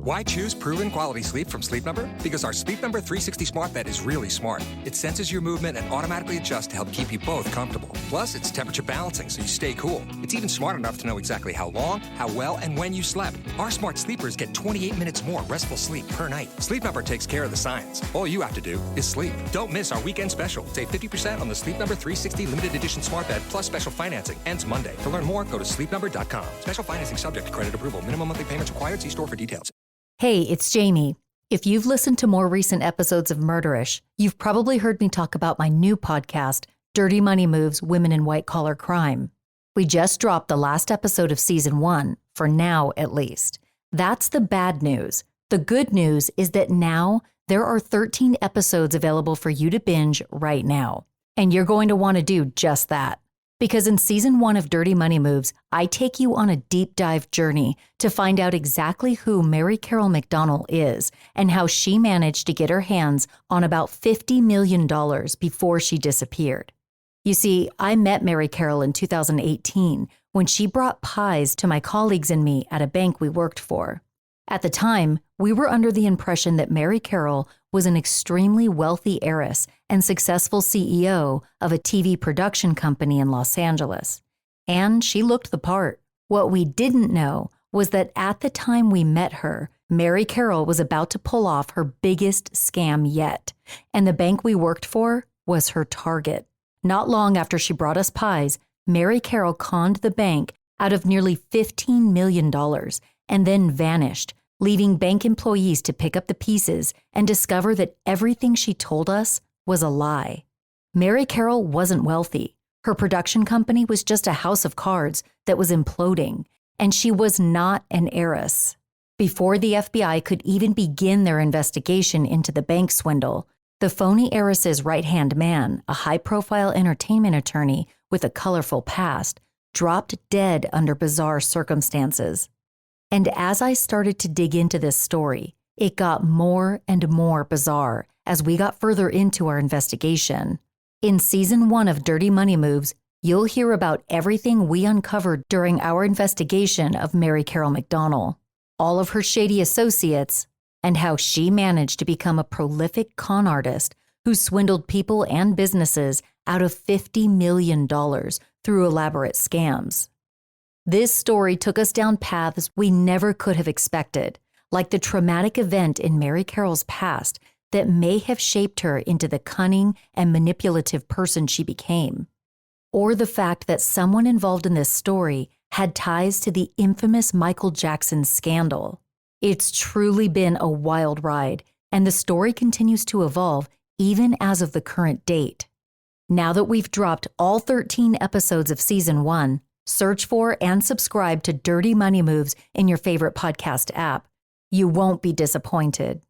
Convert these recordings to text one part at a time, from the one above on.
Why choose proven quality sleep from Sleep Number? Because our Sleep Number 360 smart bed is really smart. It senses your movement and automatically adjusts to help keep you both comfortable. Plus, it's temperature balancing so you stay cool. It's even smart enough to know exactly how long, how well, and when you slept. Our smart sleepers get 28 minutes more restful sleep per night. Sleep Number takes care of the science. All you have to do is sleep. Don't miss our weekend special. Save 50% on the Sleep Number 360 limited edition smart bed plus special financing. Ends Monday. To learn more, go to sleepnumber.com. Special financing subject to credit approval. Minimum monthly payments required. See store for details. Hey, it's Jami. If you've listened to more recent episodes of Murderish, you've probably heard me talk about my new podcast, Dirty Money Moves, Women in White Collar Crime. We just dropped the last episode of season 1, for now at least. That's the bad news. The good news is that now there are 13 episodes available for you to binge right now. And you're going to want to do just that. Because in season 1 of Dirty Money Moves, I take you on a deep dive journey to find out exactly who Mary Carole McDonnell is and how she managed to get her hands on about $50 million before she disappeared. You see, I met Mary Carole in 2018 when she brought pies to my colleagues and me at a bank we worked for. At the time, we were under the impression that Mary Carole was an extremely wealthy heiress and successful CEO of a TV production company in Los Angeles. And she looked the part. What we didn't know was that at the time we met her, Mary Carole was about to pull off her biggest scam yet, and the bank we worked for was her target. Not long after she brought us pies, Mary Carole conned the bank out of nearly $15 million and then vanished, leaving bank employees to pick up the pieces and discover that everything she told us was a lie. Mary Carole wasn't wealthy. Her production company was just a house of cards that was imploding, and she was not an heiress. Before the FBI could even begin their investigation into the bank swindle, the phony heiress's right-hand man, a high-profile entertainment attorney with a colorful past, dropped dead under bizarre circumstances. And as I started to dig into this story, it got more and more bizarre as we got further into our investigation. In season 1 of Dirty Money Moves, you'll hear about everything we uncovered during our investigation of Mary Carole McDonnell, all of her shady associates, and how she managed to become a prolific con artist who swindled people and businesses out of $50 million through elaborate scams. This story took us down paths we never could have expected, like the traumatic event in Mary Carole's past that may have shaped her into the cunning and manipulative person she became, or the fact that someone involved in this story had ties to the infamous Michael Jackson scandal. It's truly been a wild ride, and the story continues to evolve even as of the current date. Now that we've dropped all 13 episodes of season 1, search for and subscribe to Dirty Money Moves in your favorite podcast app. You won't be disappointed.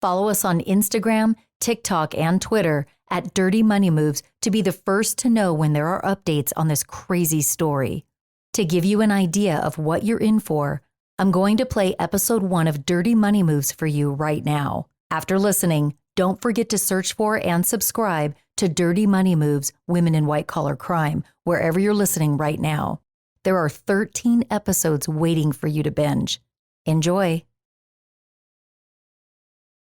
Follow us on Instagram, TikTok, and Twitter at Dirty Money Moves to be the first to know when there are updates on this crazy story. To give you an idea of what you're in for, I'm going to play episode 1 of Dirty Money Moves for you right now. After listening, don't forget to search for and subscribe to Dirty Money Moves, Women in White Collar Crime, wherever you're listening right now. There are 13 episodes waiting for you to binge. Enjoy.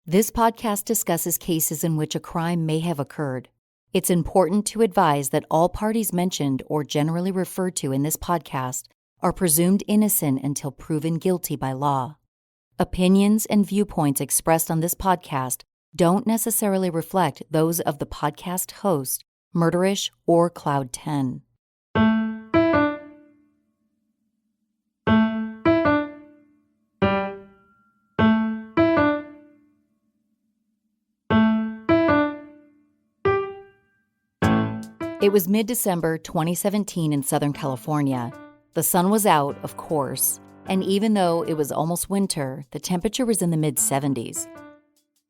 This podcast discusses cases in which a crime may have occurred. It's important to advise that all parties mentioned or generally referred to in this podcast are presumed innocent until proven guilty by law. Opinions and viewpoints expressed on this podcast don't necessarily reflect those of the podcast host, Murderish, or Cloud 10. It was mid-December 2017 in Southern California. The sun was out, of course, and even though it was almost winter, the temperature was in the mid-70s.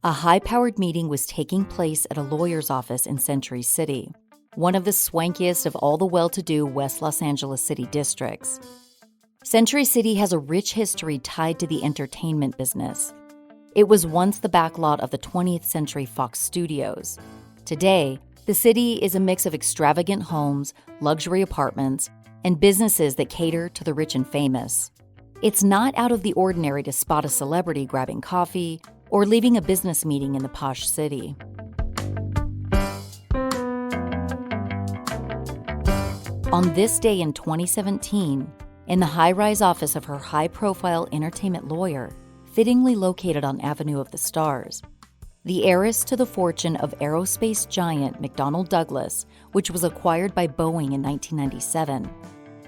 A high-powered meeting was taking place at a lawyer's office in Century City, one of the swankiest of all the well-to-do West Los Angeles city districts. Century City has a rich history tied to the entertainment business. It was once the backlot of the 20th Century Fox Studios. Today, the city is a mix of extravagant homes, luxury apartments, and businesses that cater to the rich and famous. It's not out of the ordinary to spot a celebrity grabbing coffee or leaving a business meeting in the posh city. On this day in 2017, in the high-rise office of her high-profile entertainment lawyer, fittingly located on Avenue of the Stars, the heiress to the fortune of aerospace giant McDonnell Douglas, which was acquired by Boeing in 1997,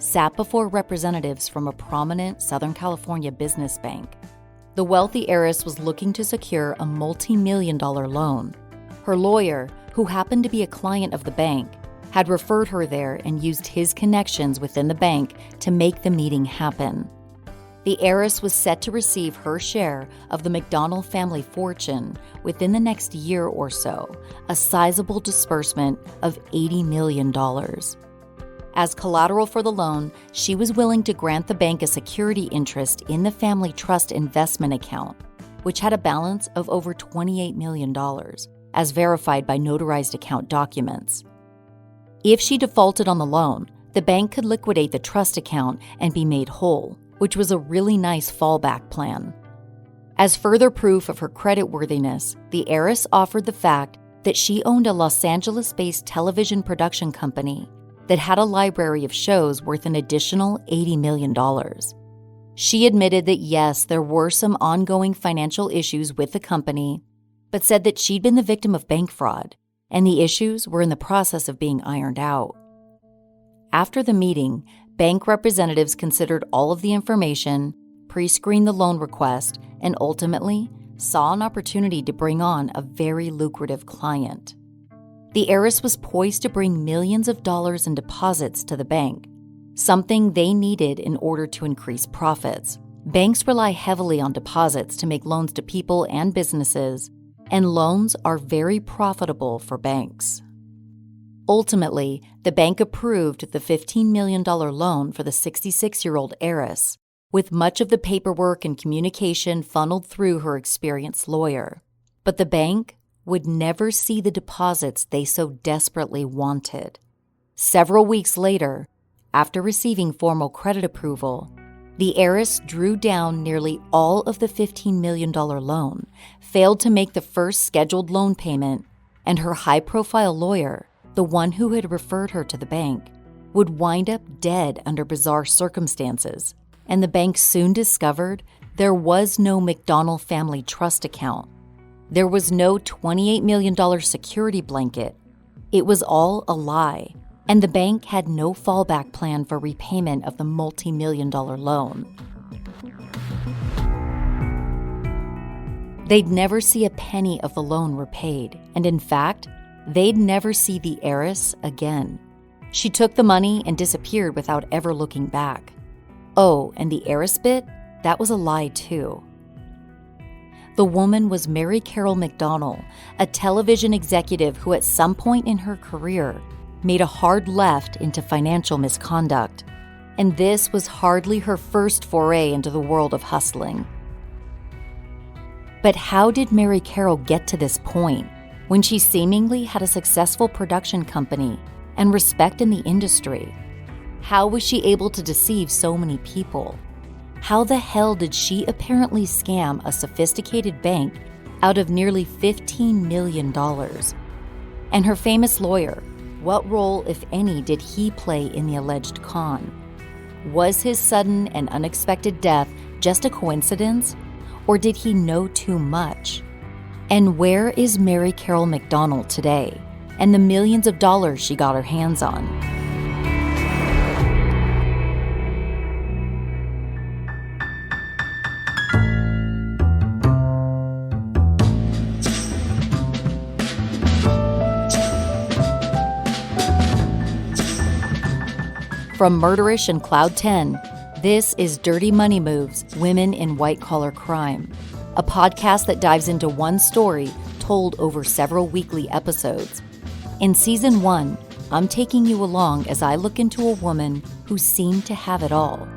sat before representatives from a prominent Southern California business bank. The wealthy heiress was looking to secure a multi-million-dollar loan. Her lawyer, who happened to be a client of the bank, had referred her there and used his connections within the bank to make the meeting happen. The heiress was set to receive her share of the McDonnell family fortune within the next year or so, a sizable disbursement of $80 million. As collateral for the loan, she was willing to grant the bank a security interest in the family trust investment account, which had a balance of over $28 million, as verified by notarized account documents. If she defaulted on the loan, the bank could liquidate the trust account and be made whole, which was a really nice fallback plan. As further proof of her creditworthiness, the heiress offered the fact that she owned a Los Angeles-based television production company that had a library of shows worth an additional $80 million. She admitted that yes, there were some ongoing financial issues with the company, but said that she'd been the victim of bank fraud, and the issues were in the process of being ironed out. After the meeting, bank representatives considered all of the information, pre-screened the loan request, and ultimately saw an opportunity to bring on a very lucrative client. The heiress was poised to bring millions of dollars in deposits to the bank, something they needed in order to increase profits. Banks rely heavily on deposits to make loans to people and businesses, and loans are very profitable for banks. Ultimately, the bank approved the $15 million loan for the 66-year-old heiress, with much of the paperwork and communication funneled through her experienced lawyer. But the bank would never see the deposits they so desperately wanted. Several weeks later, after receiving formal credit approval, the heiress drew down nearly all of the $15 million loan, failed to make the first scheduled loan payment, and her high-profile lawyer, the one who had referred her to the bank, would wind up dead under bizarre circumstances, and the bank soon discovered there was no McDonnell family trust account. There was no $28 million security blanket. It was all a lie, and the bank had no fallback plan for repayment of the multi-million-dollar loan. They'd never see a penny of the loan repaid, and in fact, they'd never see the heiress again. She took the money and disappeared without ever looking back. Oh, and the heiress bit? That was a lie too. The woman was Mary Carole McDonnell, a television executive who at some point in her career made a hard left into financial misconduct. And this was hardly her first foray into the world of hustling. But how did Mary Carole get to this point, when she seemingly had a successful production company and respect in the industry? How was she able to deceive so many people? How the hell did she apparently scam a sophisticated bank out of nearly $15 million? And her famous lawyer, what role, if any, did he play in the alleged con? Was his sudden and unexpected death just a coincidence, or did he know too much? And where is Mary Carole McDonnell today, and the millions of dollars she got her hands on? From Murderish and Cloud 10, this is Dirty Money Moves, Women in White-Collar Crime, a podcast that dives into one story told over several weekly episodes. In Season 1, I'm taking you along as I look into a woman who seemed to have it all.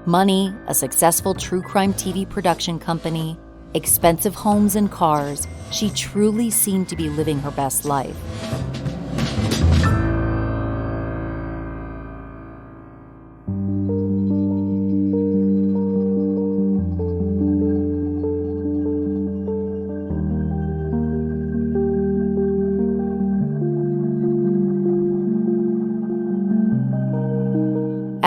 Money, a successful true crime TV production company, expensive homes and cars. She truly seemed to be living her best life.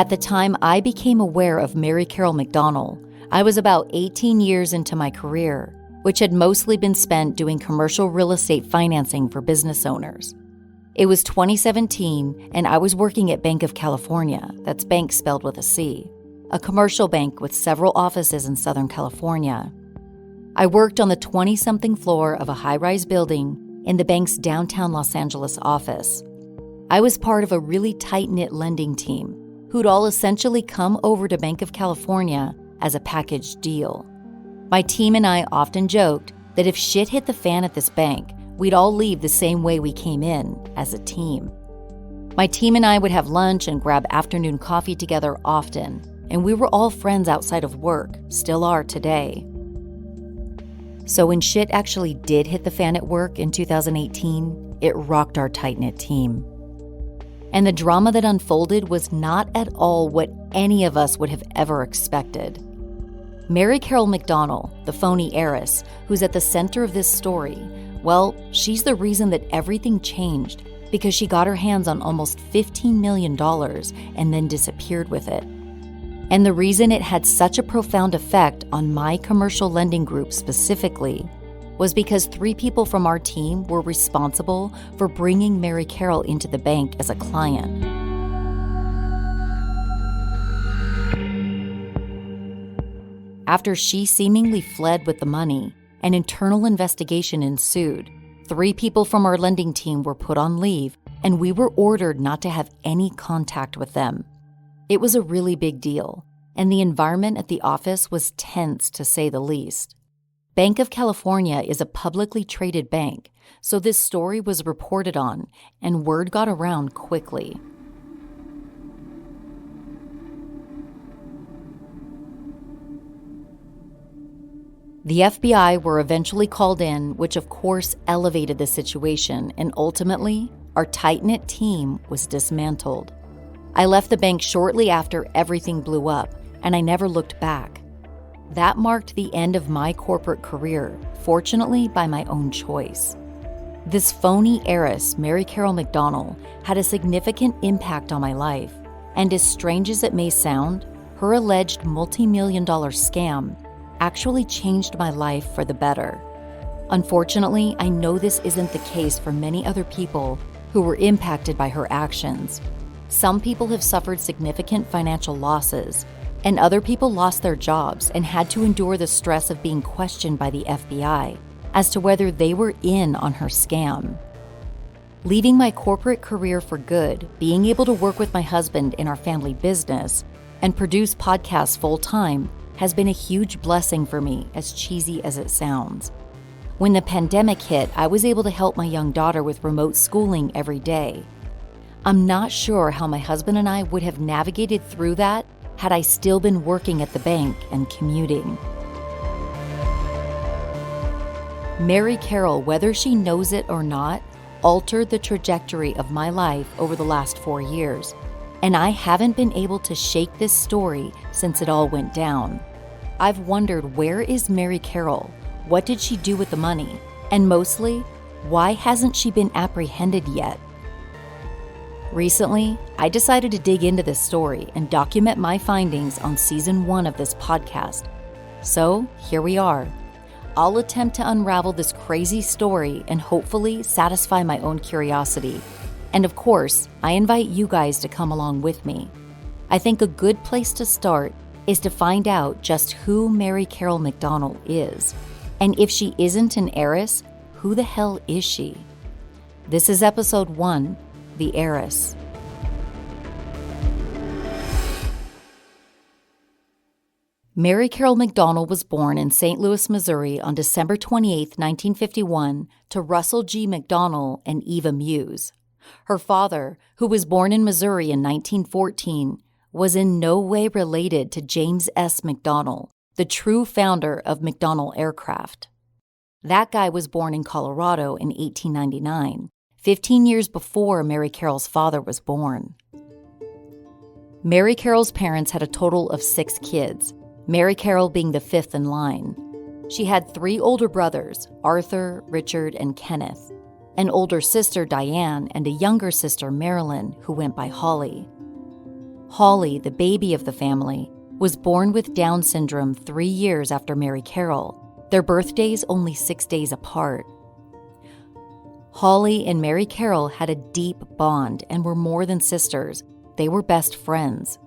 At the time I became aware of Mary Carole McDonnell, I was about 18 years into my career, which had mostly been spent doing commercial real estate financing for business owners. It was 2017, and I was working at Bank of California, that's bank spelled with a C, a commercial bank with several offices in Southern California. I worked on the 20-something floor of a high-rise building in the bank's downtown Los Angeles office. I was part of a really tight-knit lending team who'd all essentially come over to Bank of California as a package deal. My team and I often joked that if shit hit the fan at this bank, we'd all leave the same way we came in, as a team. My team and I would have lunch and grab afternoon coffee together often, and we were all friends outside of work, still are today. So when shit actually did hit the fan at work in 2018, it rocked our tight-knit team. And the drama that unfolded was not at all what any of us would have ever expected. Mary Carole McDonnell, the phony heiress, who's at the center of this story, well, she's the reason that everything changed because she got her hands on almost $15 million and then disappeared with it. And the reason it had such a profound effect on my commercial lending group specifically was because 3 people from our team were responsible for bringing Mary Carole into the bank as a client. After she seemingly fled with the money, an internal investigation ensued. 3 people from our lending team were put on leave, and we were ordered not to have any contact with them. It was a really big deal, and the environment at the office was tense, to say the least. Bank of California is a publicly traded bank, so this story was reported on, and word got around quickly. The FBI were eventually called in, which of course elevated the situation, and ultimately, our tight-knit team was dismantled. I left the bank shortly after everything blew up, and I never looked back. That marked the end of my corporate career, fortunately by my own choice. This phony heiress, Mary Carole McDonnell, had a significant impact on my life, and as strange as it may sound, her alleged multi-million-dollar scam actually changed my life for the better. Unfortunately, I know this isn't the case for many other people who were impacted by her actions. Some people have suffered significant financial losses, and other people lost their jobs and had to endure the stress of being questioned by the FBI as to whether they were in on her scam. Leaving my corporate career for good, being able to work with my husband in our family business, and produce podcasts full-time has been a huge blessing for me, as cheesy as it sounds. When the pandemic hit, I was able to help my young daughter with remote schooling every day. I'm not sure how my husband and I would have navigated through that had I still been working at the bank and commuting. Mary Carole, whether she knows it or not, altered the trajectory of my life over the last 4 years, and I haven't been able to shake this story since it all went down. I've wondered, where is Mary Carole? What did she do with the money? And mostly, why hasn't she been apprehended yet? Recently, I decided to dig into this story and document my findings on season 1 of this podcast. So, here we are. I'll attempt to unravel this crazy story and hopefully satisfy my own curiosity. And of course, I invite you guys to come along with me. I think a good place to start is to find out just who Mary Carole McDonnell is. And if she isn't an heiress, who the hell is she? This is episode 1, The Heiress. Mary Carole McDonnell was born in St. Louis, Missouri on December 28, 1951, to Russell G. McDonnell and Eva Muse. Her father, who was born in Missouri in 1914, was in no way related to James S. McDonnell, the true founder of McDonnell Aircraft. That guy was born in Colorado in 1899, 15 years before Mary Carole's father was born. Mary Carole's parents had a total of 6 kids, Mary Carole being the 5th in line. She had 3 older brothers, Arthur, Richard, and Kenneth, an older sister, Diane, and a younger sister, Marilyn, who went by Holly. Holly, the baby of the family, was born with Down syndrome 3 years after Mary Carole, their birthdays only 6 days apart. Holly and Mary Carole had a deep bond and were more than sisters. They were best friends.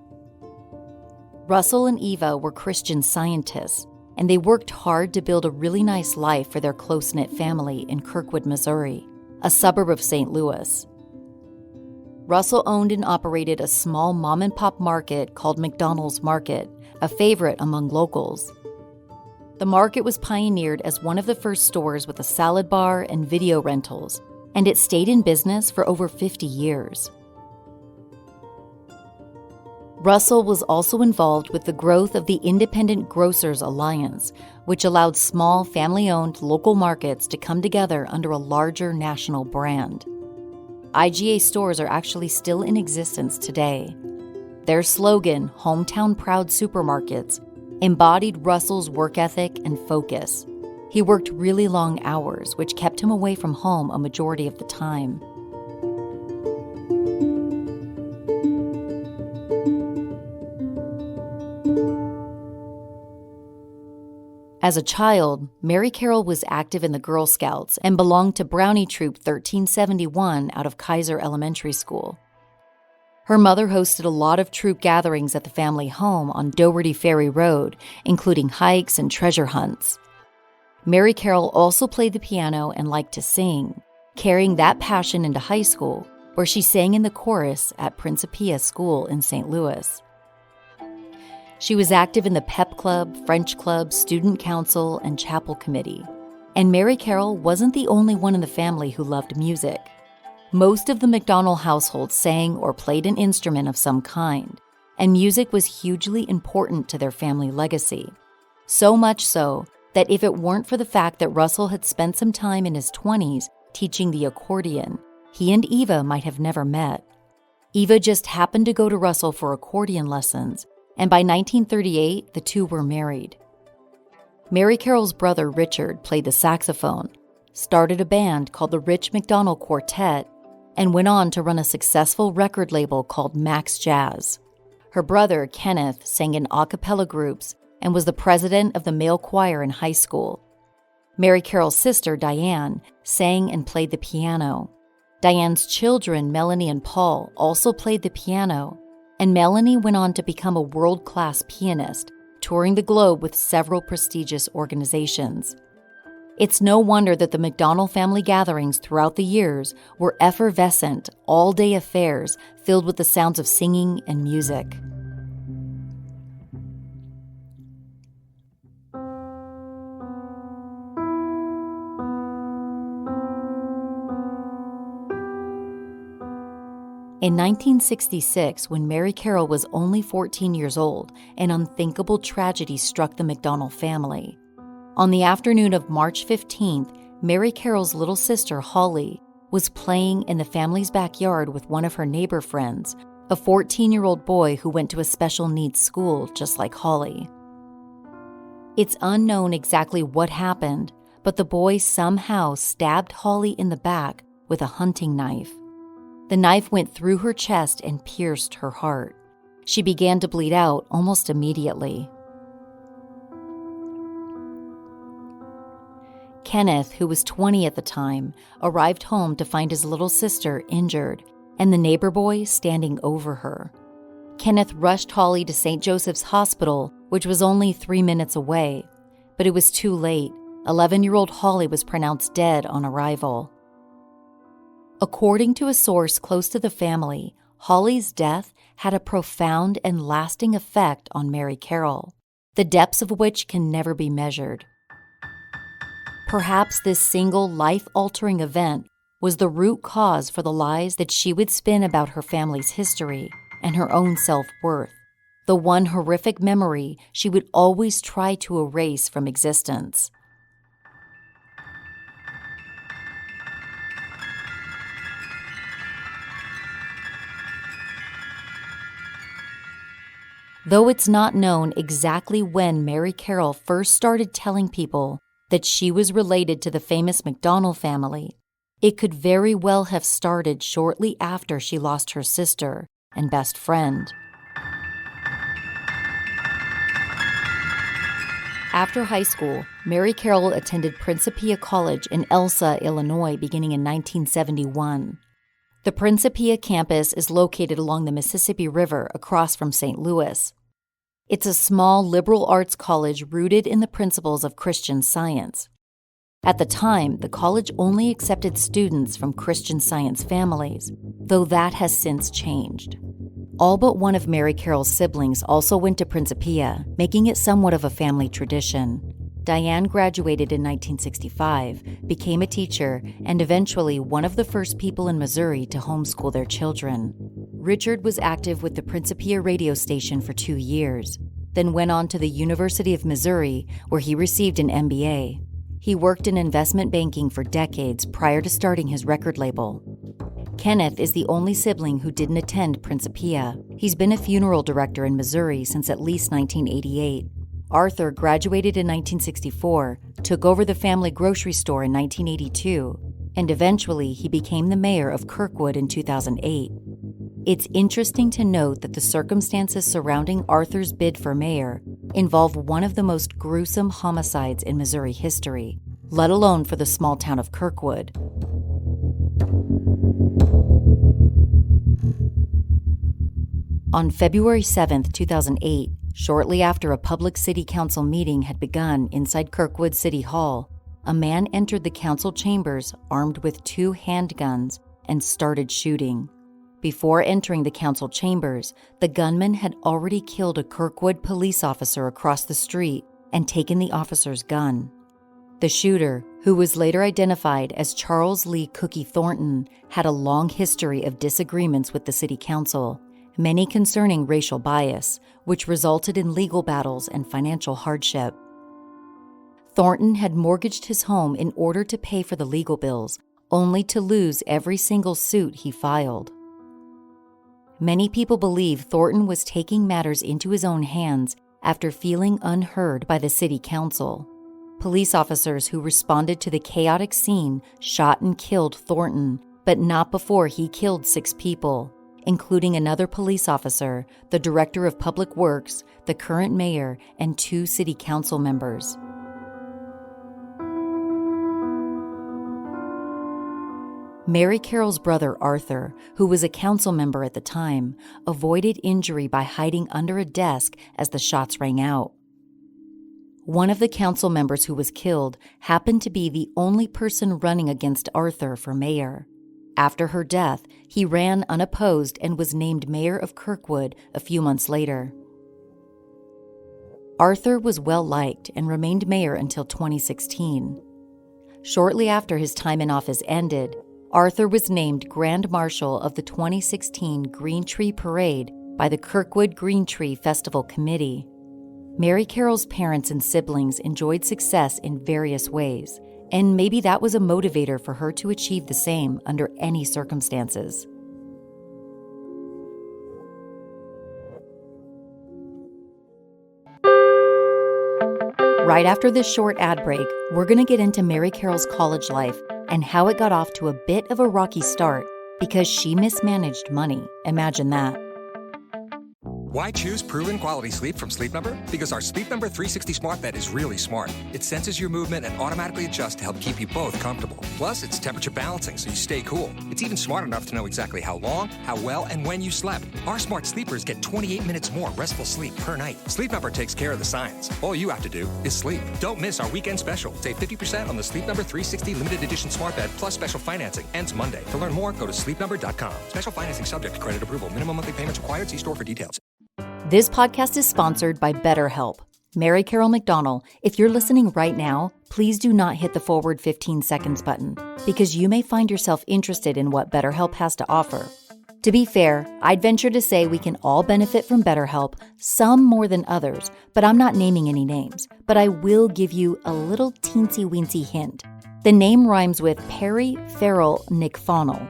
Russell and Eva were Christian Scientists, and they worked hard to build a really nice life for their close-knit family in Kirkwood, Missouri, a suburb of St. Louis. Russell owned and operated a small mom-and-pop market called McDonnell's Market, a favorite among locals. The market was pioneered as one of the first stores with a salad bar and video rentals, and it stayed in business for over 50 years. Russell was also involved with the growth of the Independent Grocers Alliance, which allowed small family-owned local markets to come together under a larger national brand. IGA stores are actually still in existence today. Their slogan, "Hometown Proud Supermarkets," embodied Russell's work ethic and focus. He worked really long hours, which kept him away from home a majority of the time. As a child, Mary Carole was active in the Girl Scouts and belonged to Brownie Troop 1371 out of Kaiser Elementary School. Her mother hosted a lot of troop gatherings at the family home on Dougherty Ferry Road, including hikes and treasure hunts. Mary Carole also played the piano and liked to sing, carrying that passion into high school, where she sang in the chorus at Principia School in St. Louis. She was active in the Pep Club, French Club, Student Council, and Chapel Committee. And Mary Carole wasn't the only one in the family who loved music. Most of the McDonnell household sang or played an instrument of some kind, and music was hugely important to their family legacy. So much so that if it weren't for the fact that Russell had spent some time in his 20s teaching the accordion, he and Eva might have never met. Eva just happened to go to Russell for accordion lessons, and by 1938, the two were married. Mary Carole's brother Richard played the saxophone, started a band called the Rich McDonnell Quartet, and went on to run a successful record label called Max Jazz. Her brother Kenneth sang in a cappella groups and was the president of the male choir in high school. Mary Carole's sister Diane sang and played the piano. Diane's children, Melanie and Paul, also played the piano, and Melanie went on to become a world-class pianist, touring the globe with several prestigious organizations. It's no wonder that the McDonnell family gatherings throughout the years were effervescent, all-day affairs filled with the sounds of singing and music. In 1966, when Mary Carole was only 14 years old, an unthinkable tragedy struck the McDonnell family. On the afternoon of March 15th, Mary Carole's little sister, Holly, was playing in the family's backyard with one of her neighbor friends, a 14-year-old boy who went to a special needs school just like Holly. It's unknown exactly what happened, but the boy somehow stabbed Holly in the back with a hunting knife. The knife went through her chest and pierced her heart. She began to bleed out almost immediately. Kenneth, who was 20 at the time, arrived home to find his little sister injured and the neighbor boy standing over her. Kenneth rushed Holly to St. Joseph's Hospital, which was only 3 minutes away, but it was too late. 11-year-old Holly was pronounced dead on arrival. According to a source close to the family, Holly's death had a profound and lasting effect on Mary Carole, the depths of which can never be measured. Perhaps this single life-altering event was the root cause for the lies that she would spin about her family's history and her own self-worth, the one horrific memory she would always try to erase from existence. Though it's not known exactly when Mary Carole first started telling people that she was related to the famous McDonnell family, it could very well have started shortly after she lost her sister and best friend. After high school, Mary Carole attended Principia College in Elsa, Illinois, beginning in 1971. The Principia campus is located along the Mississippi River across from St. Louis. It's a small liberal arts college rooted in the principles of Christian Science. At the time, the college only accepted students from Christian Science families, though that has since changed. All but one of Mary Carole's siblings also went to Principia, making it somewhat of a family tradition. Diane graduated in 1965, became a teacher, and eventually one of the first people in Missouri to homeschool their children. Richard was active with the Principia radio station for 2 years, then went on to the University of Missouri, where he received an MBA. He worked in investment banking for decades prior to starting his record label. Kenneth is the only sibling who didn't attend Principia. He's been a funeral director in Missouri since at least 1988. Arthur graduated in 1964, took over the family grocery store in 1982, and eventually he became the mayor of Kirkwood in 2008. It's interesting to note that the circumstances surrounding Arthur's bid for mayor involve one of the most gruesome homicides in Missouri history, let alone for the small town of Kirkwood. On February 7, 2008, shortly after a public city council meeting had begun inside Kirkwood City Hall, a man entered the council chambers armed with 2 handguns and started shooting. Before entering the council chambers, the gunman had already killed a Kirkwood police officer across the street and taken the officer's gun. The shooter, who was later identified as Charles Lee Cookie Thornton, had a long history of disagreements with the city council, many concerning racial bias, which resulted in legal battles and financial hardship. Thornton had mortgaged his home in order to pay for the legal bills, only to lose every single suit he filed. Many people believe Thornton was taking matters into his own hands after feeling unheard by the city council. Police officers who responded to the chaotic scene shot and killed Thornton, but not before he killed 6 people, including another police officer, the director of public works, the current mayor, and 2 city council members. Mary Carole's brother Arthur, who was a council member at the time, avoided injury by hiding under a desk as the shots rang out. One of the council members who was killed happened to be the only person running against Arthur for mayor. After her death, he ran unopposed and was named mayor of Kirkwood a few months later. Arthur was well-liked and remained mayor until 2016. Shortly after his time in office ended, Arthur was named Grand Marshal of the 2016 Green Tree Parade by the Kirkwood Green Tree Festival Committee. Mary Carole's parents and siblings enjoyed success in various ways, and maybe that was a motivator for her to achieve the same under any circumstances. Right after this short ad break, we're going to get into Mary Carole's college life and how it got off to a bit of a rocky start because she mismanaged money. Imagine that. Why choose proven quality sleep from Sleep Number? Because our Sleep Number 360 smart bed is really smart. It senses your movement and automatically adjusts to help keep you both comfortable. Plus, it's temperature balancing so you stay cool. It's even smart enough to know exactly how long, how well, and when you slept. Our smart sleepers get 28 minutes more restful sleep per night. Sleep Number takes care of the science. All you have to do is sleep. Don't miss our weekend special. Save 50% on the Sleep Number 360 limited edition smart bed plus special financing. Ends Monday. To learn more, go to sleepnumber.com. Special financing subject to credit approval. Minimum monthly payments required. See store for details. This podcast is sponsored by BetterHelp. Mary Carole McDonnell, if you're listening right now, please do not hit the forward 15 seconds button, because you may find yourself interested in what BetterHelp has to offer. To be fair, I'd venture to say we can all benefit from BetterHelp, some more than others, but I'm not naming any names. But I will give you a little teensy-weensy hint. The name rhymes with Perry Farrell McFonnell.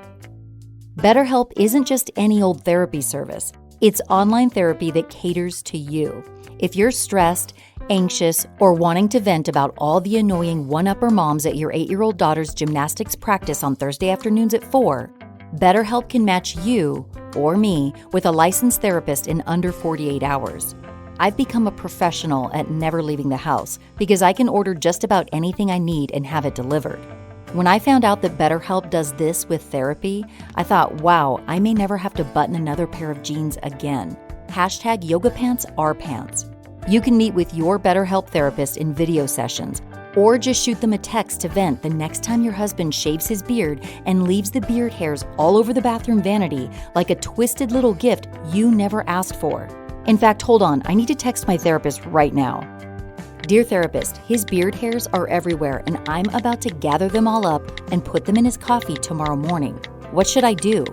BetterHelp isn't just any old therapy service. It's online therapy that caters to you. If you're stressed, anxious, or wanting to vent about all the annoying one-upper moms at your 8-year-old daughter's gymnastics practice on Thursday afternoons at 4, BetterHelp can match you, or me, with a licensed therapist in under 48 hours. I've become a professional at never leaving the house because I can order just about anything I need and have it delivered. When I found out that BetterHelp does this with therapy, I thought, wow, I may never have to button another pair of jeans again. Hashtag yoga pants are pants. You can meet with your BetterHelp therapist in video sessions, or just shoot them a text to vent the next time your husband shaves his beard and leaves the beard hairs all over the bathroom vanity like a twisted little gift you never asked for. In fact, hold on, I need to text my therapist right now. Dear therapist, his beard hairs are everywhere and I'm about to gather them all up and put them in his coffee tomorrow morning. What should I do?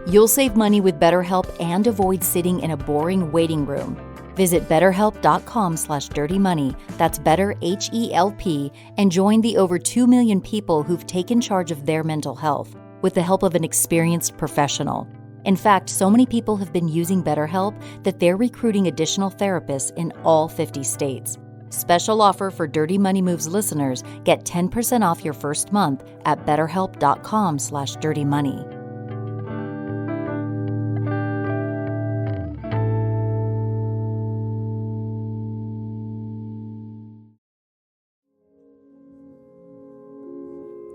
You'll save money with BetterHelp and avoid sitting in a boring waiting room. Visit betterhelp.com/dirtymoney, that's BetterHelp, and join the over 2 million people who've taken charge of their mental health with the help of an experienced professional. In fact, so many people have been using BetterHelp that they're recruiting additional therapists in all 50 states. Special offer for Dirty Money Moves listeners, get 10% off your first month at betterhelp.com/dirtymoney.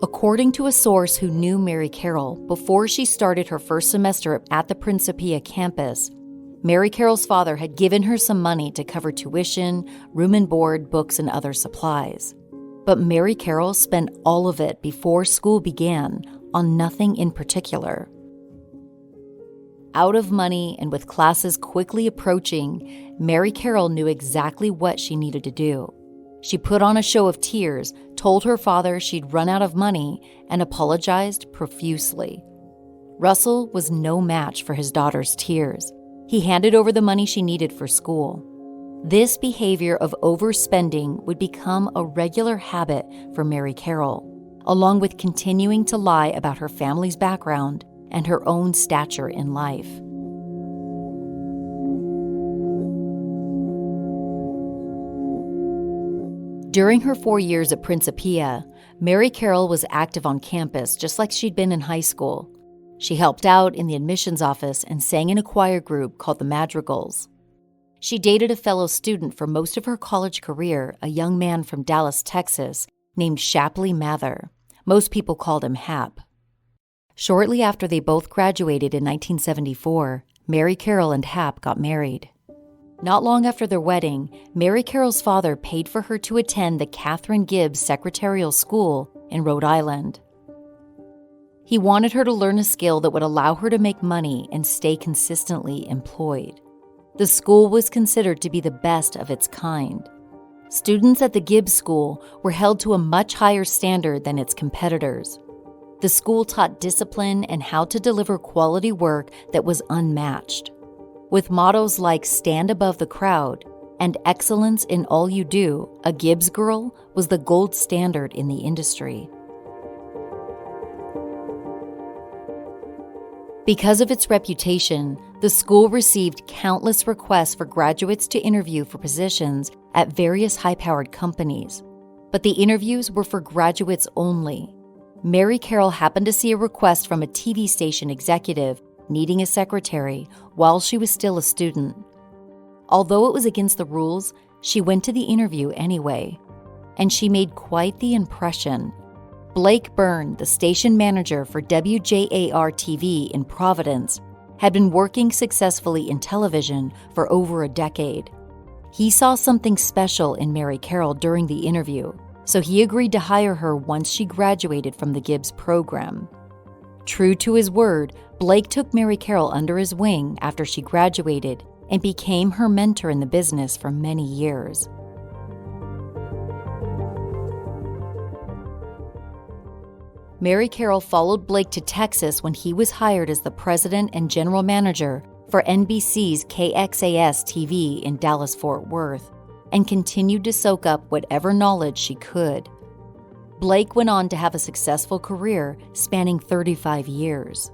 According to a source who knew Mary Carole before she started her first semester at the Principia campus, Mary Carole's father had given her some money to cover tuition, room and board, books, and other supplies. But Mary Carole spent all of it before school began on nothing in particular. Out of money and with classes quickly approaching, Mary Carole knew exactly what she needed to do. She put on a show of tears, told her father she'd run out of money, and apologized profusely. Russell was no match for his daughter's tears. He handed over the money she needed for school. This behavior of overspending would become a regular habit for Mary Carole, along with continuing to lie about her family's background and her own stature in life. During her 4 years at Principia, Mary Carole was active on campus just like she'd been in high school. She helped out in the admissions office and sang in a choir group called the Madrigals. She dated a fellow student for most of her college career, a young man from Dallas, Texas, named Shapley Mather. Most people called him Hap. Shortly after they both graduated in 1974, Mary Carole and Hap got married. Not long after their wedding, Mary Carole's father paid for her to attend the Catherine Gibbs Secretarial School in Rhode Island. He wanted her to learn a skill that would allow her to make money and stay consistently employed. The school was considered to be the best of its kind. Students at the Gibbs School were held to a much higher standard than its competitors. The school taught discipline and how to deliver quality work that was unmatched. With mottos like stand above the crowd and excellence in all you do, a Gibbs girl was the gold standard in the industry. Because of its reputation, the school received countless requests for graduates to interview for positions at various high-powered companies. But the interviews were for graduates only. Mary Carole happened to see a request from a TV station executive needing a secretary while she was still a student. Although it was against the rules, she went to the interview anyway. And she made quite the impression. Blake Byrne, the station manager for WJAR-TV in Providence, had been working successfully in television for over a decade. He saw something special in Mary Carole during the interview, so he agreed to hire her once she graduated from the Gibbs program. True to his word, Blake took Mary Carole under his wing after she graduated and became her mentor in the business for many years. Mary Carole followed Blake to Texas when he was hired as the president and general manager for NBC's KXAS-TV in Dallas-Fort Worth, and continued to soak up whatever knowledge she could. Blake went on to have a successful career spanning 35 years.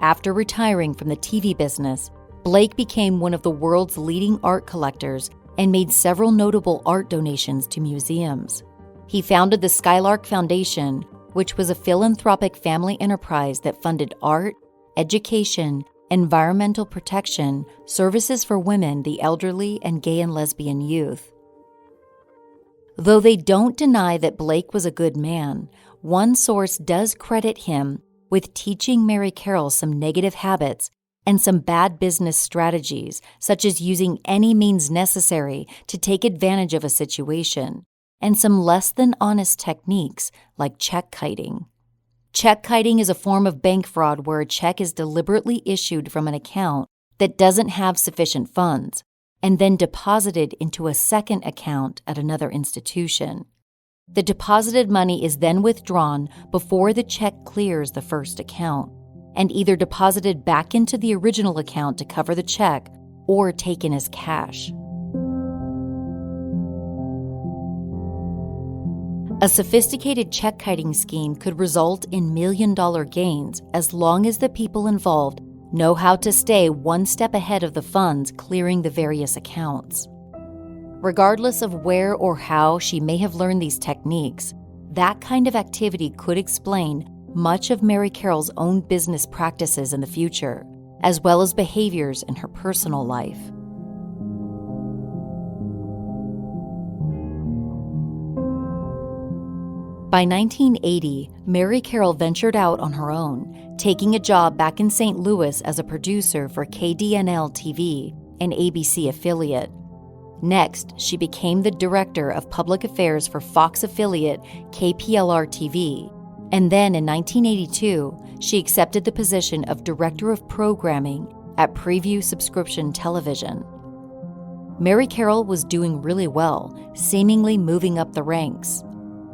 After retiring from the TV business, Blake became one of the world's leading art collectors and made several notable art donations to museums. He founded the Skylark Foundation, which was a philanthropic family enterprise that funded art, education, environmental protection, services for women, the elderly, and gay and lesbian youth. Though they don't deny that Blake was a good man, one source does credit him with teaching Mary Carole some negative habits and some bad business strategies, such as using any means necessary to take advantage of a situation, and some less than honest techniques like check kiting. Check kiting is a form of bank fraud where a check is deliberately issued from an account that doesn't have sufficient funds and then deposited into a second account at another institution. The deposited money is then withdrawn before the check clears the first account, and either deposited back into the original account to cover the check or taken as cash. A sophisticated check kiting scheme could result in million-dollar gains as long as the people involved know how to stay one step ahead of the funds clearing the various accounts. Regardless of where or how she may have learned these techniques, that kind of activity could explain much of Mary Carole's own business practices in the future, as well as behaviors in her personal life. By 1980, Mary Carole ventured out on her own, taking a job back in St. Louis as a producer for KDNL TV, an ABC affiliate. Next, she became the director of public affairs for Fox affiliate KPLR TV, and then in 1982, she accepted the position of director of programming at Preview Subscription Television. Mary Carole was doing really well, seemingly moving up the ranks.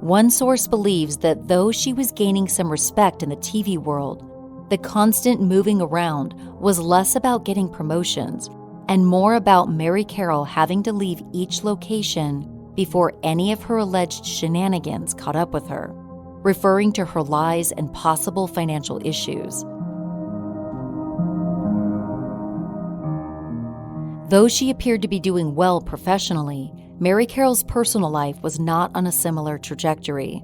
One source believes that though she was gaining some respect in the TV world, the constant moving around was less about getting promotions and more about Mary Carole having to leave each location before any of her alleged shenanigans caught up with her, referring to her lies and possible financial issues. Though she appeared to be doing well professionally, Mary Carole's personal life was not on a similar trajectory.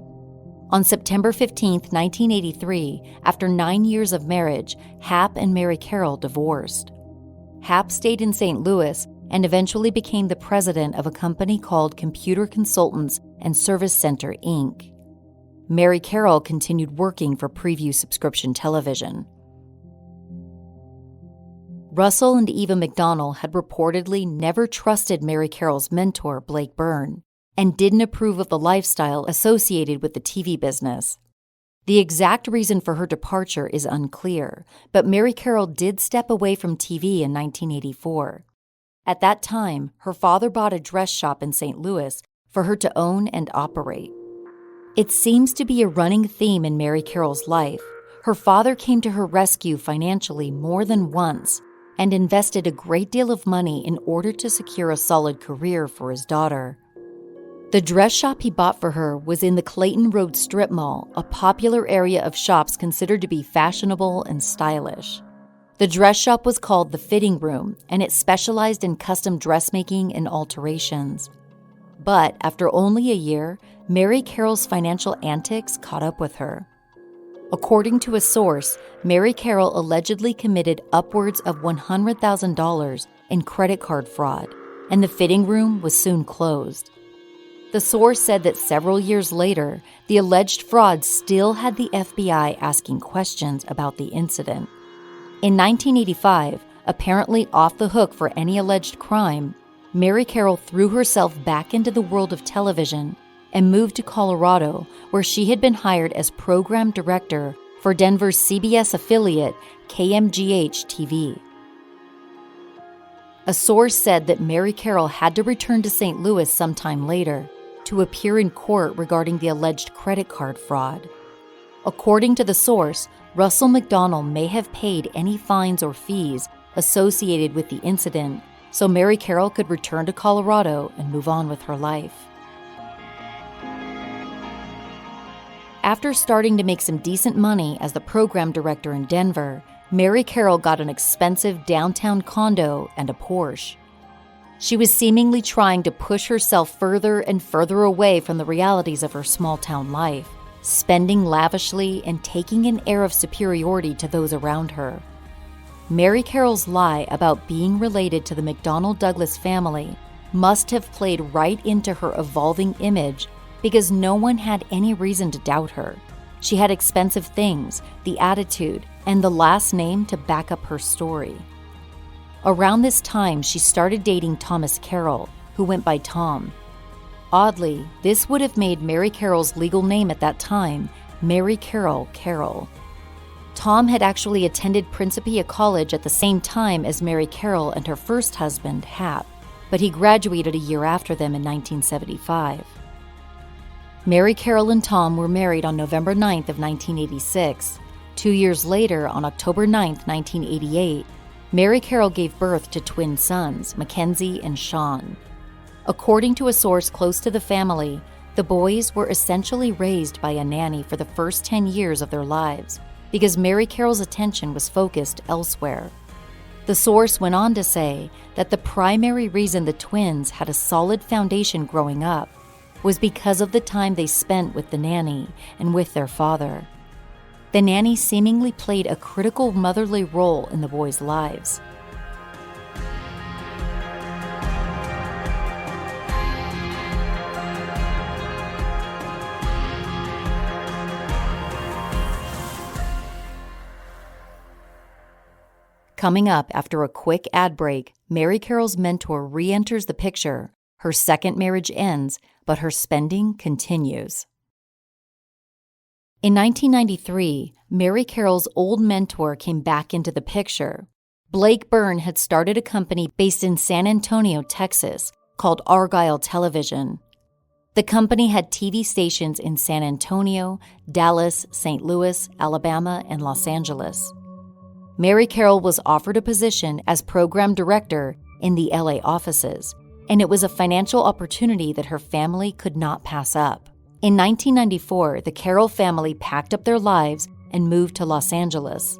On September 15, 1983, after 9 years of marriage, Hap and Mary Carole divorced. Hap stayed in St. Louis and eventually became the president of a company called Computer Consultants and Service Center, Inc. Mary Carole continued working for Preview Subscription Television. Russell and Eva McDonnell had reportedly never trusted Mary Carole's mentor, Blake Byrne, and didn't approve of the lifestyle associated with the TV business. The exact reason for her departure is unclear, but Mary Carole did step away from TV in 1984. At that time, her father bought a dress shop in St. Louis for her to own and operate. It seems to be a running theme in Mary Carole's life. Her father came to her rescue financially more than once and invested a great deal of money in order to secure a solid career for his daughter. The dress shop he bought for her was in the Clayton Road Strip Mall, a popular area of shops considered to be fashionable and stylish. The dress shop was called the Fitting Room, and it specialized in custom dressmaking and alterations. But after only a year, Mary Carole's financial antics caught up with her. According to a source, Mary Carole allegedly committed upwards of $100,000 in credit card fraud, and the fitting room was soon closed. The source said that several years later, the alleged fraud still had the FBI asking questions about the incident. In 1985, apparently off the hook for any alleged crime, Mary Carole threw herself back into the world of television and moved to Colorado, where she had been hired as program director for Denver's CBS affiliate, KMGH TV. A source said that Mary Carole had to return to St. Louis sometime later to appear in court regarding the alleged credit card fraud. According to the source, Russell McDonnell may have paid any fines or fees associated with the incident, so Mary Carole could return to Colorado and move on with her life. After starting to make some decent money as the program director in Denver, Mary Carole got an expensive downtown condo and a Porsche. She was seemingly trying to push herself further and further away from the realities of her small-town life, spending lavishly and taking an air of superiority to those around her. Mary Carole's lie about being related to the McDonnell Douglas family must have played right into her evolving image because no one had any reason to doubt her. She had expensive things, the attitude, and the last name to back up her story. Around this time, she started dating Thomas Carroll, who went by Tom. Oddly, this would have made Mary Carole's legal name at that time Mary Carole Carroll. Tom had actually attended Principia College at the same time as Mary Carole and her first husband, Hap, but he graduated a year after them in 1975. Mary Carole and Tom were married on November 9th of 1986. 2 years later, on October 9th, 1988, Mary Carole gave birth to twin sons, Mackenzie and Sean. According to a source close to the family, the boys were essentially raised by a nanny for the first 10 years of their lives because Mary Carole's attention was focused elsewhere. The source went on to say that the primary reason the twins had a solid foundation growing up was because of the time they spent with the nanny and with their father. The nanny seemingly played a critical motherly role in the boys' lives. Coming up after a quick ad break, Mary Carole's mentor re-enters the picture. Her second marriage ends, but her spending continues. In 1993, Mary Carole's old mentor came back into the picture. Blake Byrne had started a company based in San Antonio, Texas, called Argyle Television. The company had TV stations in San Antonio, Dallas, St. Louis, Alabama, and Los Angeles. Mary Carole was offered a position as program director in the LA offices, and it was a financial opportunity that her family could not pass up. In 1994, the Carole family packed up their lives and moved to Los Angeles.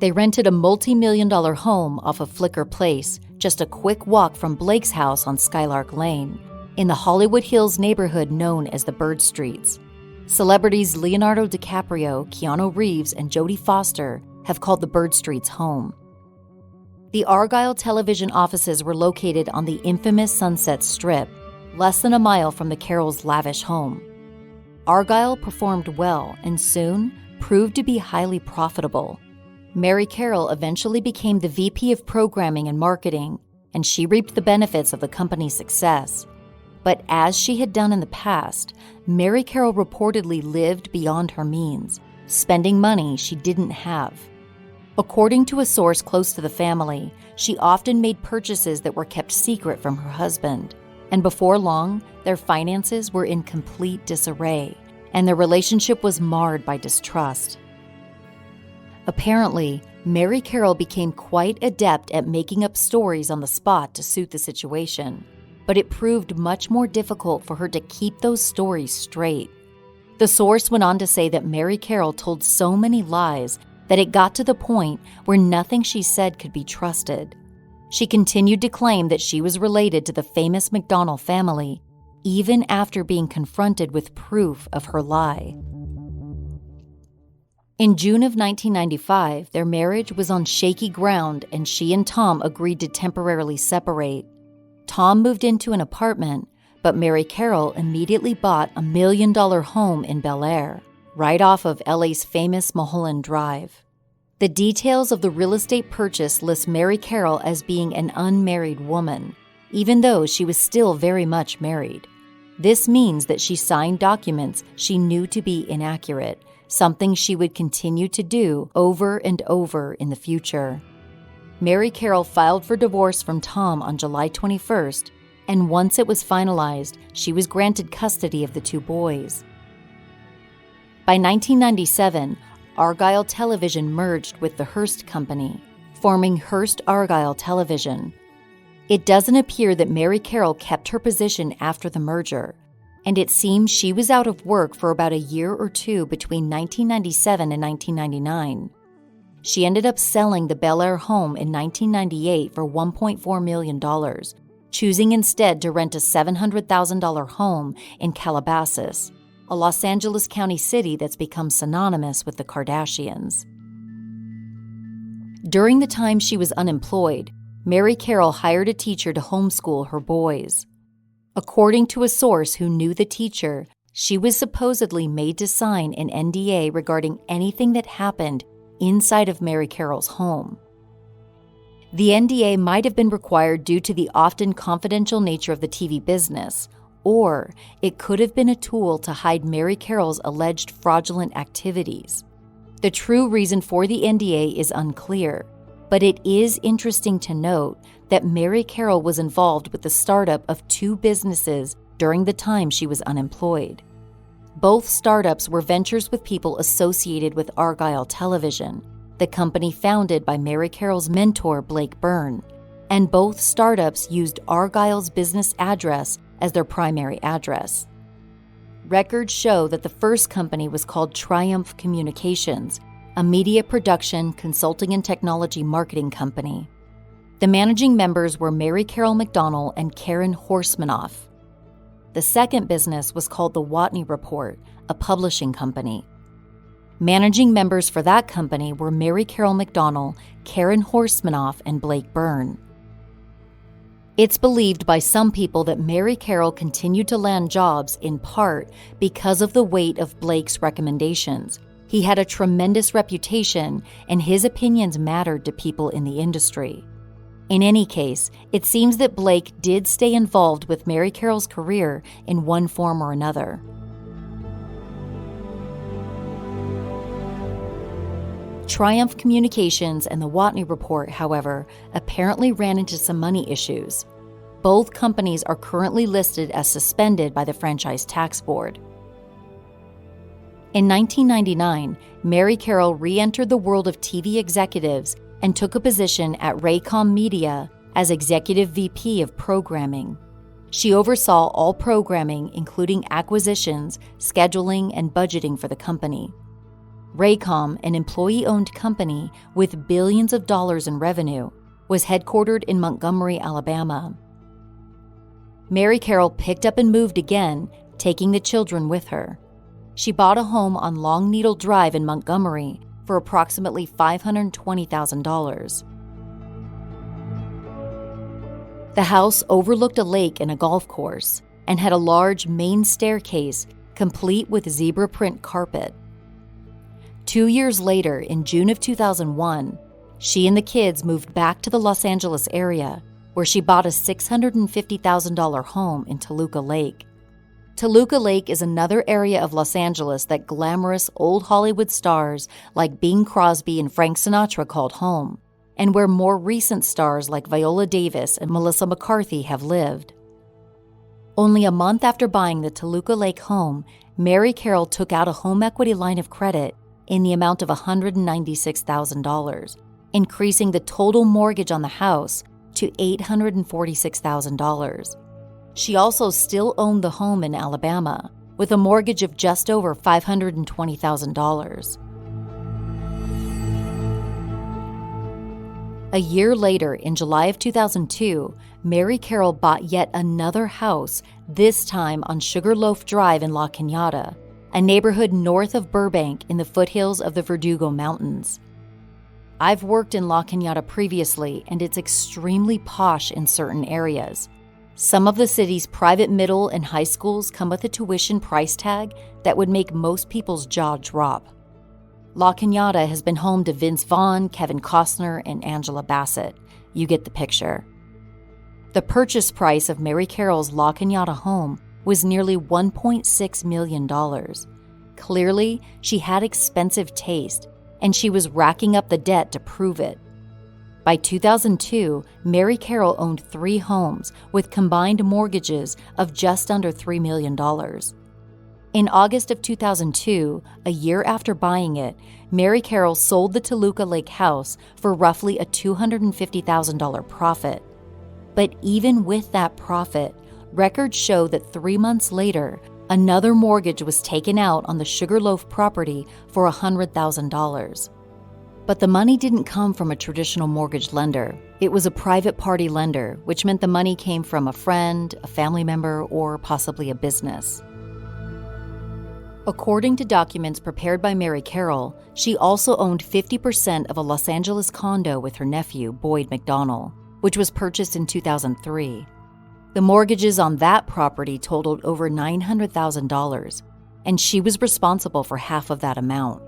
They rented a multi-million-dollar home off of Flicker Place, just a quick walk from Blake's house on Skylark Lane, in the Hollywood Hills neighborhood known as the Bird Streets. Celebrities Leonardo DiCaprio, Keanu Reeves, and Jodie Foster have called the Bird Streets home. The Argyle Television offices were located on the infamous Sunset Strip, less than a mile from the Caroles' lavish home. Argyle performed well and soon proved to be highly profitable. Mary Carole eventually became the VP of Programming and Marketing, and she reaped the benefits of the company's success. But as she had done in the past, Mary Carole reportedly lived beyond her means, spending money she didn't have. According to a source close to the family, she often made purchases that were kept secret from her husband, and before long, their finances were in complete disarray, and their relationship was marred by distrust. Apparently, Mary Carole became quite adept at making up stories on the spot to suit the situation, but it proved much more difficult for her to keep those stories straight. The source went on to say that Mary Carole told so many lies that it got to the point where nothing she said could be trusted. She continued to claim that she was related to the famous McDonnell family, even after being confronted with proof of her lie. In June of 1995, their marriage was on shaky ground and she and Tom agreed to temporarily separate. Tom moved into an apartment, but Mary Carole immediately bought $1 million home in Bel Air, right off of LA's famous Mulholland Drive. The details of the real estate purchase list Mary Carole as being an unmarried woman, even though she was still very much married. This means that she signed documents she knew to be inaccurate, something she would continue to do over and over in the future. Mary Carole filed for divorce from Tom on July 21st, and once it was finalized, she was granted custody of the two boys. By 1997, Argyle Television merged with the Hearst Company, forming Hearst Argyle Television. It doesn't appear that Mary Carole kept her position after the merger, and it seems she was out of work for about a year or two between 1997 and 1999. She ended up selling the Bel Air home in 1998 for $1.4 million, choosing instead to rent a $700,000 home in Calabasas, a Los Angeles County city that's become synonymous with the Kardashians. During the time she was unemployed, Mary Carole hired a teacher to homeschool her boys. According to a source who knew the teacher, she was supposedly made to sign an NDA regarding anything that happened inside of Mary Carole's home. The NDA might have been required due to the often confidential nature of the TV business, or it could have been a tool to hide Mary Carole's alleged fraudulent activities. The true reason for the NDA is unclear, but it is interesting to note that Mary Carole was involved with the startup of 2 businesses during the time she was unemployed. Both startups were ventures with people associated with Argyle Television, the company founded by Mary Carole's mentor Blake Byrne, and both startups used Argyle's business address as their primary address. Records show that the first company was called Triumph Communications, a media production, consulting, and technology marketing company. The managing members were Mary Carole McDonnell and Karen Horsemanoff. The second business was called the Watney Report, a publishing company. Managing members for that company were Mary Carole McDonnell, Karen Horsemanoff, and Blake Byrne. It's believed by some people that Mary Carole continued to land jobs in part because of the weight of Blake's recommendations. He had a tremendous reputation, and his opinions mattered to people in the industry. In any case, it seems that Blake did stay involved with Mary Carole's career in one form or another. Triumph Communications and the Watney Report, however, apparently ran into some money issues. Both companies are currently listed as suspended by the Franchise Tax Board. In 1999, Mary Carole re-entered the world of TV executives and took a position at Raycom Media as Executive VP of Programming. She oversaw all programming, including acquisitions, scheduling, and budgeting for the company. Raycom, an employee-owned company with billions of dollars in revenue, was headquartered in Montgomery, Alabama. Mary Carole picked up and moved again, taking the children with her. She bought a home on Long Needle Drive in Montgomery for approximately $520,000. The house overlooked a lake and a golf course and had a large main staircase complete with zebra print carpet. 2 years later, in June of 2001, she and the kids moved back to the Los Angeles area, where she bought a $650,000 home in Toluca Lake. Toluca Lake is another area of Los Angeles that glamorous old Hollywood stars like Bing Crosby and Frank Sinatra called home, and where more recent stars like Viola Davis and Melissa McCarthy have lived. Only a month after buying the Toluca Lake home, Mary Carole took out a home equity line of credit in the amount of $196,000, increasing the total mortgage on the house to $846,000. She also still owned the home in Alabama, with a mortgage of just over $520,000. A year later, in July of 2002, Mary Carole bought yet another house, this time on Sugarloaf Drive in La Cañada, a neighborhood north of Burbank in the foothills of the Verdugo Mountains. I've worked in La Cañada previously, and it's extremely posh in certain areas. Some of the city's private middle and high schools come with a tuition price tag that would make most people's jaw drop. La Cañada has been home to Vince Vaughn, Kevin Costner, and Angela Bassett. You get the picture. The purchase price of Mary Carole's La Cañada home was nearly $1.6 million. Clearly, she had expensive taste, and she was racking up the debt to prove it. By 2002, Mary Carole owned 3 homes with combined mortgages of just under $3 million. In August of 2002, a year after buying it, Mary Carole sold the Toluca Lake house for roughly a $250,000 profit. But even with that profit, records show that 3 months later, another mortgage was taken out on the Sugarloaf property for $100,000. But the money didn't come from a traditional mortgage lender. It was a private party lender, which meant the money came from a friend, a family member, or possibly a business. According to documents prepared by Mary Carole, she also owned 50% of a Los Angeles condo with her nephew, Boyd McDonnell, which was purchased in 2003. The mortgages on that property totaled over $900,000, and she was responsible for half of that amount.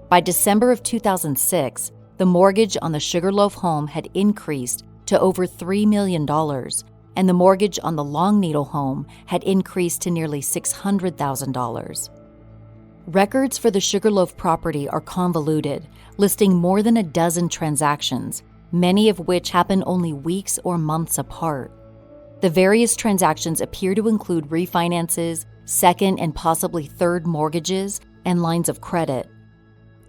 By December of 2006, the mortgage on the Sugarloaf home had increased to over $3 million, and the mortgage on the Long Needle home had increased to nearly $600,000. Records for the Sugarloaf property are convoluted, listing more than a dozen transactions, many of which happen only weeks or months apart. The various transactions appear to include refinances, second and possibly third mortgages, and lines of credit.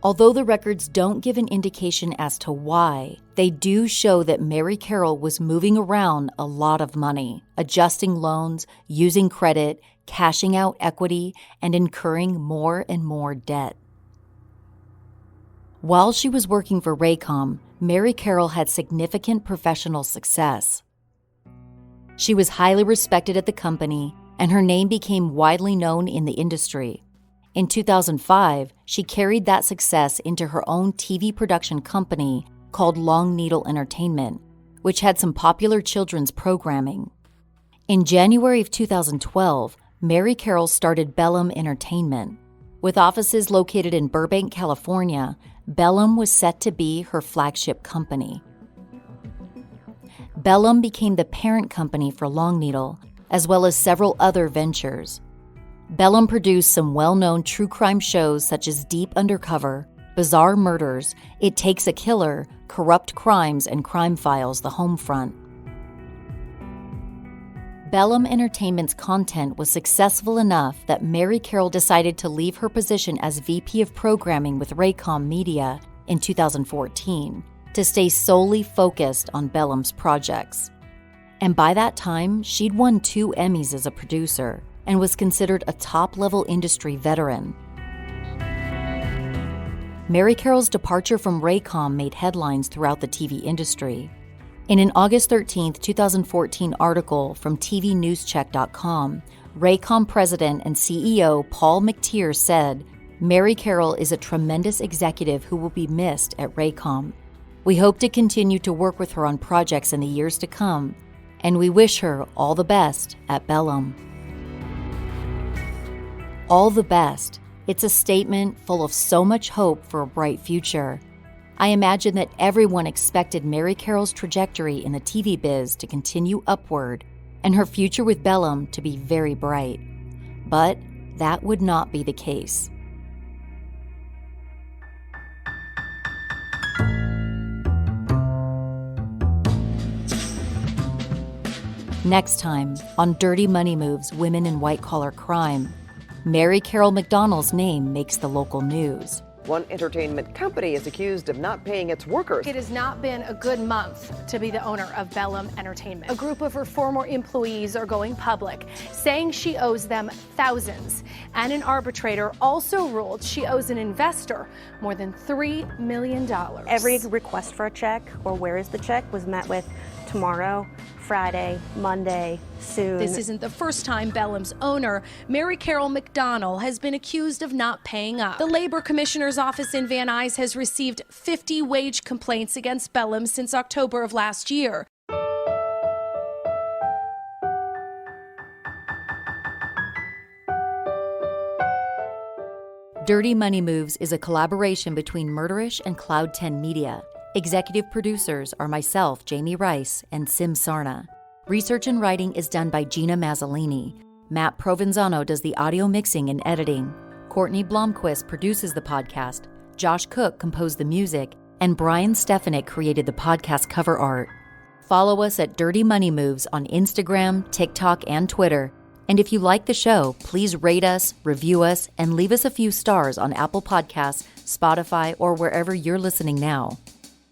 Although the records don't give an indication as to why, they do show that Mary Carole was moving around a lot of money, adjusting loans, using credit, cashing out equity, and incurring more and more debt. While she was working for Raycom, Mary Carole had significant professional success. She was highly respected at the company, and her name became widely known in the industry. In 2005, she carried that success into her own TV production company called Long Needle Entertainment, which had some popular children's programming. In January of 2012, Mary Carole started Bellum Entertainment. With offices located in Burbank, California, Bellum was set to be her flagship company. Bellum became the parent company for Long Needle, as well as several other ventures. Bellum produced some well-known true crime shows such as Deep Undercover, Bizarre Murders, It Takes a Killer, Corrupt Crimes, and Crime Files: The Homefront. Bellum Entertainment's content was successful enough that Mary Carole decided to leave her position as VP of Programming with Raycom Media in 2014 to stay solely focused on Bellum's projects. And by that time, she'd won 2 Emmys as a producer and was considered a top-level industry veteran. Mary Carole's departure from Raycom made headlines throughout the TV industry. In an August 13, 2014 article from TVNewscheck.com, Raycom president and CEO Paul McTier said, "Mary Carole is a tremendous executive who will be missed at Raycom. We hope to continue to work with her on projects in the years to come, and we wish her all the best at Bellum." All the best. It's a statement full of so much hope for a bright future. I imagine that everyone expected Mary Carole's trajectory in the TV biz to continue upward and her future with Bellum to be very bright. But that would not be the case. Next time on Dirty Money Moves Women in White-Collar Crime, Mary Carole McDonnell's name makes the local news. One entertainment company is accused of not paying its workers. It has not been a good month to be the owner of Bellum Entertainment. A group of her former employees are going public, saying she owes them thousands. And an arbitrator also ruled she owes an investor more than $3 million. Every request for a check or where is the check was met with tomorrow, Friday, Monday, soon. This isn't the first time Bellum's owner, Mary Carole McDonnell, has been accused of not paying up. The Labor Commissioner's office in Van Nuys has received 50 wage complaints against Bellum since October of last year. Dirty Money Moves is a collaboration between Murderish and Cloud 10 Media. Executive producers are myself, Jami Rice, and Sim Sarna. Research and writing is done by Gina Mazzolini. Matt Provenzano does the audio mixing and editing. Courtney Blomquist produces the podcast. Josh Cook composed the music, and Brian Stefanik created the podcast cover art. Follow us at Dirty Money Moves on Instagram, TikTok, and Twitter. And if you like the show, please rate us, review us, and leave us a few stars on Apple Podcasts, Spotify, or wherever you're listening now.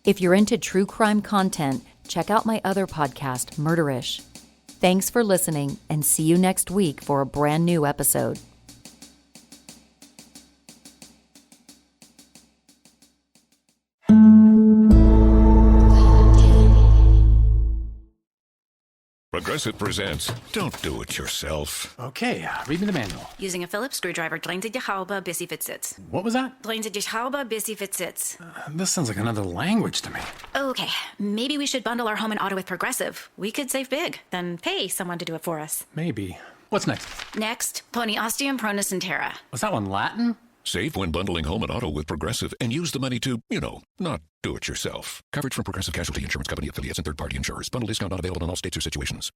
If you're into true crime content, check out my other podcast, Murderish. Thanks for listening, and see you next week for a brand new episode. Progressive presents Don't Do It Yourself. Okay, read me the manual. Using a Phillips screwdriver, drain die Haube bis sie fit sits. What was that? Drain die Haube bis sie fit sits. This sounds like another language to me. Okay, maybe we should bundle our home and auto with Progressive. We could save big, then pay someone to do it for us. Maybe. What's next? Next, pony ostium pronus and terra. Was that one Latin? Save when bundling home and auto with Progressive and use the money to, not do it yourself. Coverage from Progressive Casualty Insurance Company affiliates and third-party insurers. Bundle discount not available in all states or situations.